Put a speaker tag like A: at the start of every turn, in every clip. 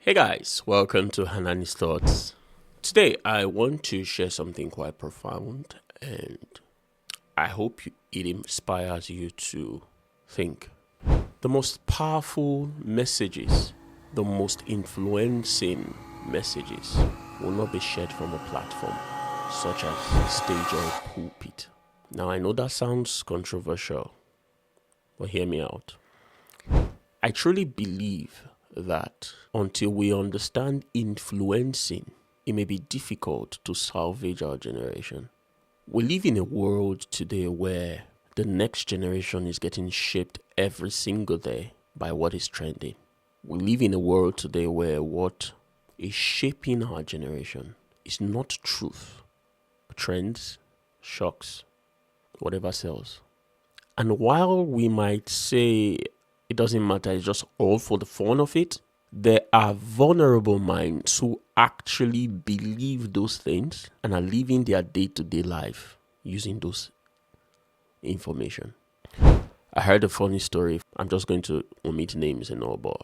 A: Hey guys, welcome to Hanani's Thoughts. Today I want to share something quite profound and I hope it inspires you to think. The most powerful messages, the most influencing messages will not be shared from a platform such as stage or pulpit. Now I know that sounds controversial, but hear me out. I truly believe that until we understand influencing, it may be difficult to salvage our generation. We live in a world today where the next generation is getting shaped every single day by what is trending. We live in a world today where what is shaping our generation is not truth, but trends, shocks, whatever sells. And while we might say it doesn't matter, it's just all for the fun of it, there are vulnerable minds who actually believe those things and are living their day-to-day life using those information. I heard a funny story. I'm just going to omit names and all, but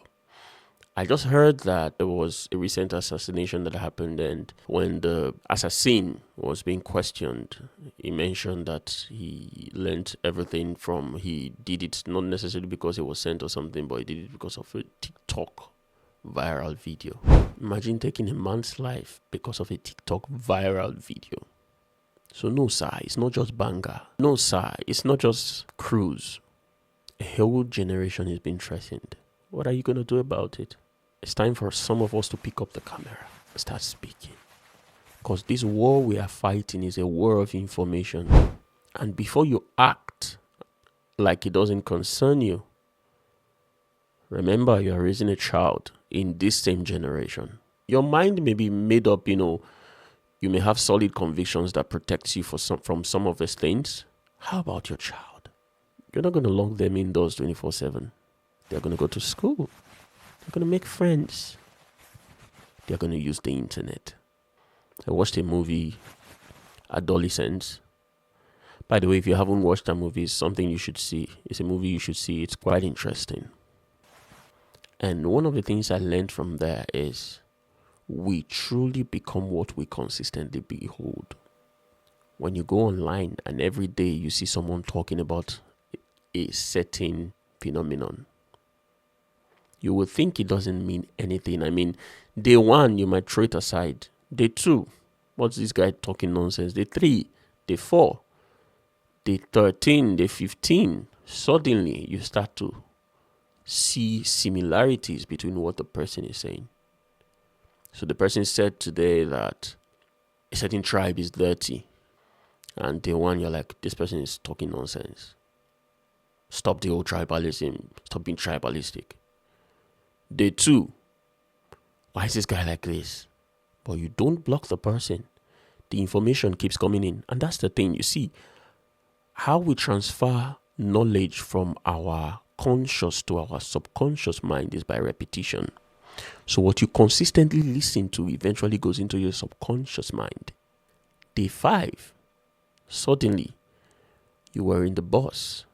A: I just heard that there was a recent assassination that happened, and when the assassin was being questioned, he mentioned that he learned everything from, he did it not necessarily because he was sent or something, but he did it because of a TikTok viral video. Imagine taking a man's life because of a TikTok viral video. So no sir, it's not just banger. No sir, it's not just cruise. A whole generation is being threatened. What are you going to do about it? It's time for some of us to pick up the camera and start speaking. Because this war we are fighting is a war of information. And before you act like it doesn't concern you, remember you are raising a child in this same generation. Your mind may be made up, you may have solid convictions that protects you from some of these things. How about your child? You're not going to lock them indoors 24/7. They're going to go to school. They're going to make friends. They're going to use the internet. I watched a movie, Adolescence. By the way, if you haven't watched that movie, it's something you should see. It's a movie you should see. It's quite interesting. And one of the things I learned from there is we truly become what we consistently behold. When you go online and every day you see someone talking about a certain phenomenon, you will think it doesn't mean anything. I mean, day one, you might throw it aside. Day two, what's this guy talking nonsense? Day three, day four, day 13, day 15, suddenly you start to see similarities between what the person is saying. So the person said today that a certain tribe is dirty. And day one, you're like, this person is talking nonsense. Stop the old tribalism. Stop being tribalistic. Day two, why is this guy like this? But you don't block the person. The information keeps coming in. And that's the thing. You see, how we transfer knowledge from our conscious to our subconscious mind is by repetition. So what you consistently listen to eventually goes into your subconscious mind. Day 5, suddenly you were in the bus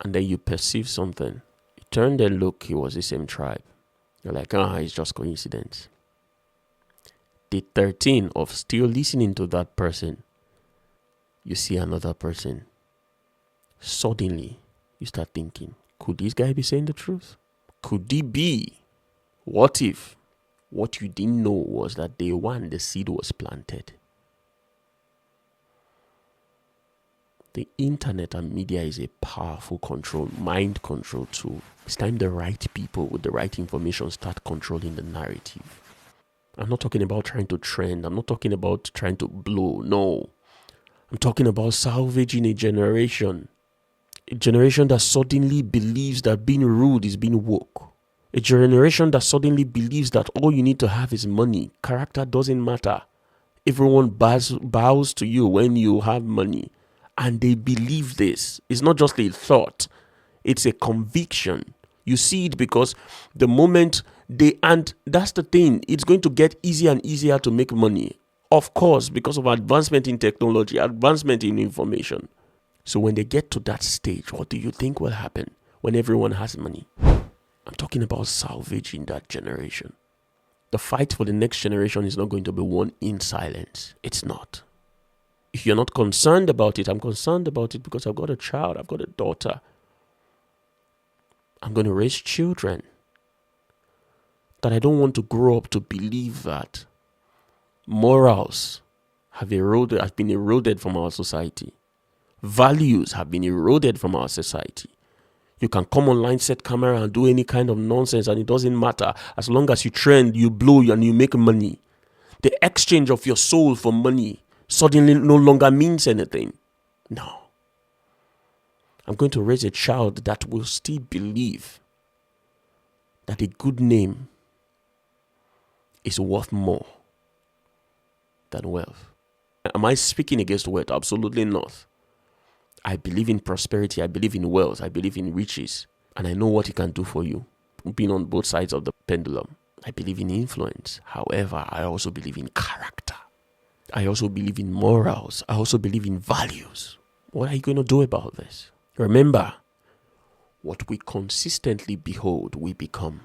A: and then you perceive something. You turn and look, it was the same tribe. You're like, it's just coincidence. Day 13 of still listening to that person, you see another person. Suddenly, you start thinking, could this guy be saying the truth? Could he be? What if what you didn't know was that day one, the seed was planted? The internet and media is a powerful mind control tool. It's time the right people with the right information start controlling the narrative. I'm not talking about trying to trend. I'm not talking about trying to blow. No. I'm talking about salvaging a generation. A generation that suddenly believes that being rude is being woke. A generation that suddenly believes that all you need to have is money. Character doesn't matter. Everyone bows to you when you have money. And they believe this. It's not just a thought. It's a conviction. You see it because the moment and that's the thing. It's going to get easier and easier to make money. Of course, because of advancement in technology, advancement in information. So when they get to that stage, what do you think will happen when everyone has money? I'm talking about salvaging that generation. The fight for the next generation is not going to be won in silence. It's not. If you're not concerned about it, I'm concerned about it because I've got a child, I've got a daughter. I'm going to raise children that I don't want to grow up to believe that morals have been eroded from our society. Values have been eroded from our society. You can come online, set camera and do any kind of nonsense and it doesn't matter. As long as you trend, you blow and you make money. The exchange of your soul for money suddenly no longer means anything. No. I'm going to raise a child that will still believe that a good name is worth more than wealth. Am I speaking against wealth? Absolutely not. I believe in prosperity. I believe in wealth. I believe in riches. And I know what it can do for you. Being on both sides of the pendulum. I believe in influence. However, I also believe in character. I also believe in morals. I also believe in values. What are you going to do about this? Remember, what we consistently behold, we become.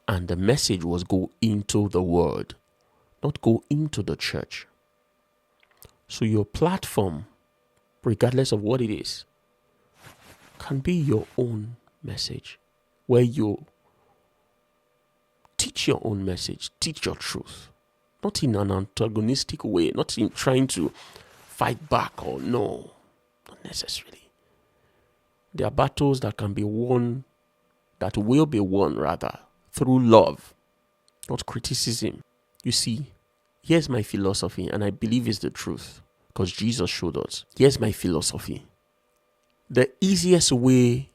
A: And the message was go into the world, not go into the church. So your platform, regardless of what it is, can be your own message, where you teach your own message, teach your truth, not in an antagonistic way, not in trying to fight back or no, not necessarily. There are battles that can be won, that will be won rather, through love, not criticism. You see, here's my philosophy, and I believe it's the truth, because Jesus showed us. Here's my philosophy. The easiest way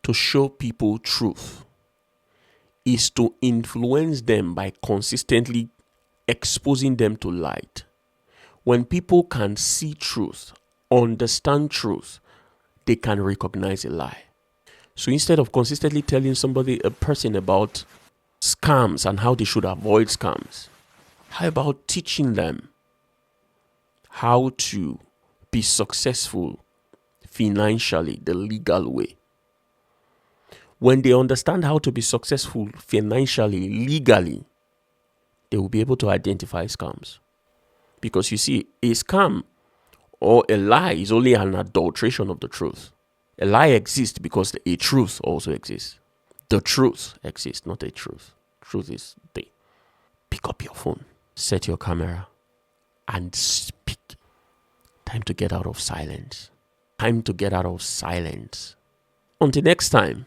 A: to show people truth is to influence them by consistently exposing them to light. When people can see truth, understand truth, they can recognize a lie. So instead of consistently telling a person about scams and how they should avoid scams, how about teaching them how to be successful financially the legal way? When they understand how to be successful financially, legally, they will be able to identify scams. Because you see, a scam or a lie is only an adulteration of the truth. A lie exists because a truth also exists. The truth exists, not a truth. Truth is there. Pick up your phone, set your camera, and speak. Time to get out of silence. Time to get out of silence. Until next time,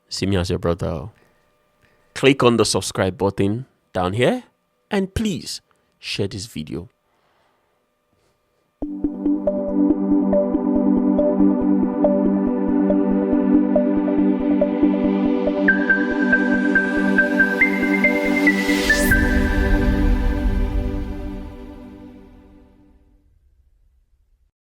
A: see me as your brother. Click on the subscribe button down here and please share this video.